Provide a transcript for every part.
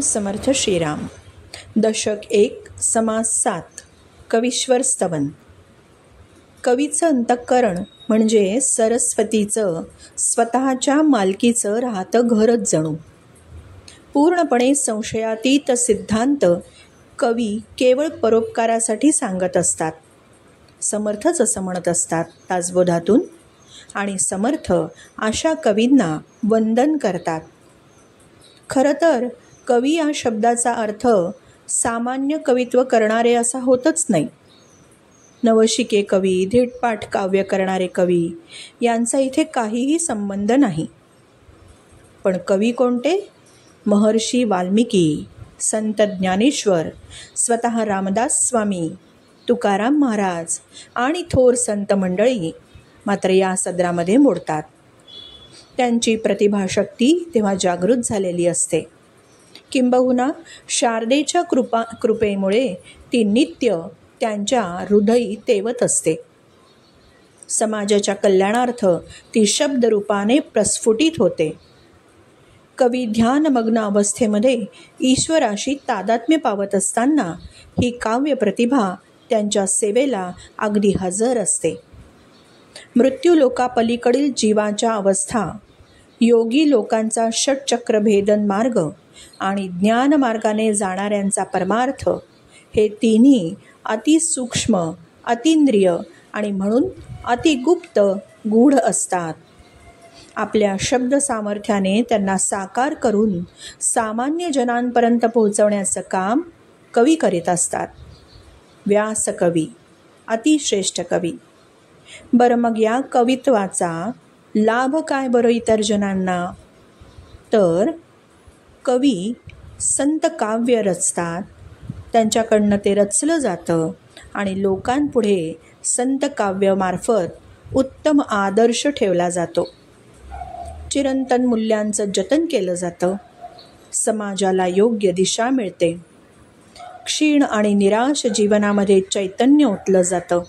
समर्थ श्रीराम. दशक 1, समास 7. कवीश्वर स्तवन. कवीचं अंतःकरण म्हणजे सरस्वतीचं स्वतःच्या मालकीचं राहतं घरच जणू. पूर्णपणे संशयातीत सिद्धांत कवी केवळ परोपकारासाठी सांगत असतात. समर्थच असं म्हणत असतात दासबोधातून, आणि समर्थ अशा कवींना वंदन करतात. खरं तर कवी या शब्दाचा अर्थ सामान्य कवित्व करणारे असा होतच नाही. नवशिके कवी, धीटपाठ काव्य करणारे कवी यांचा इथे काहीही संबंध नाही. पण कवी कोणते? महर्षी वाल्मिकी, संत ज्ञानेश्वर, स्वतः रामदास स्वामी, तुकाराम महाराज आणि थोर संत मंडळी मात्र या सदरामध्ये मोडतात. त्यांची प्रतिभाशक्ती तेव्हा जागृत झालेली असते. किंबहुना शारदेच्या कृपेमुळे ती नित्य त्यांच्या हृदयी तेवत असते. समाजाच्या कल्याणार्थ ती शब्दरूपाने प्रस्फुटित होते. कवी ध्यानमग्न अवस्थेमध्ये ईश्वराशी तादात्म्य पावत असताना ही काव्य प्रतिभा त्यांच्या सेवेला अगदी हजर असते. मृत्यूलोकापलीकडील जीवाच्या अवस्था, योगी लोकांचा षटचक्रभेदन मार्ग आणि ज्ञानमार्गाने जाणाऱ्यांचा परमार्थ हे तिन्ही अतिसूक्ष्म, अतींद्रिय आणि म्हणून अतिगुप्त गूढ असतात. आपल्या शब्द सामर्थ्याने त्यांना साकार करून सामान्य जनांपर्यंत पोहोचवण्याचं काम कवी करीत असतात. व्यासकवी, अतिश्रेष्ठ कवी. बरं, मग या कवित्वाचा लाभ काय बरं इतर जनांना? तर कवी संत काव्य रचतात, त्यांच्याकडनं ते रचलं जातं आणि लोकांपुढे संत काव्यामार्फत उत्तम आदर्श ठेवला जातो. चिरंतन मूल्यांचं जतन केलं जातं. समाजाला योग्य दिशा मिळते. क्षीण आणि निराश जीवनामध्ये चैतन्य ओतलं जातं.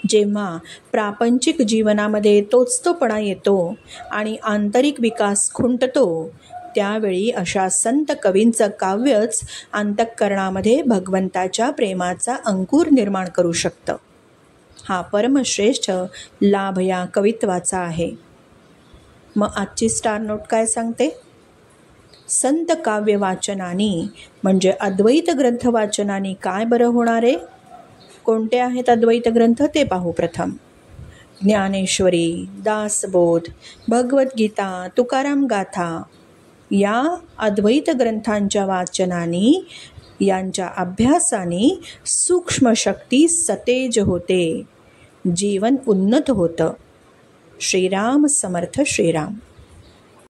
जेव्हा प्रापंचिक जीवनामध्ये तोचतोपणा येतो आणि आंतरिक विकास खुंटतो, त्यावेळी अशा संत कवींचं काव्यच अंतःकरणामध्ये भगवंताच्या प्रेमाचा अंकुर निर्माण करू शकतं. हा परमश्रेष्ठ लाभ या कवित्वाचा आहे. मग आजची स्टार नोट काय सांगते? संत काव्य वाचनानी म्हणजे अद्वैत ग्रंथ वाचनानी काय बरं होणार आहे? कोणते आहेत अद्वैत ग्रंथ ते पाहू. प्रथम ज्ञानेश्वरी, दासबोध, भगवद्गीता, तुकाराम गाथा या अद्वैत ग्रंथांच्या वाचनाने, यांच्या अभ्यासाने सूक्ष्म शक्ती सतेज होते, जीवन उन्नत होतं. श्रीराम समर्थ श्रीराम.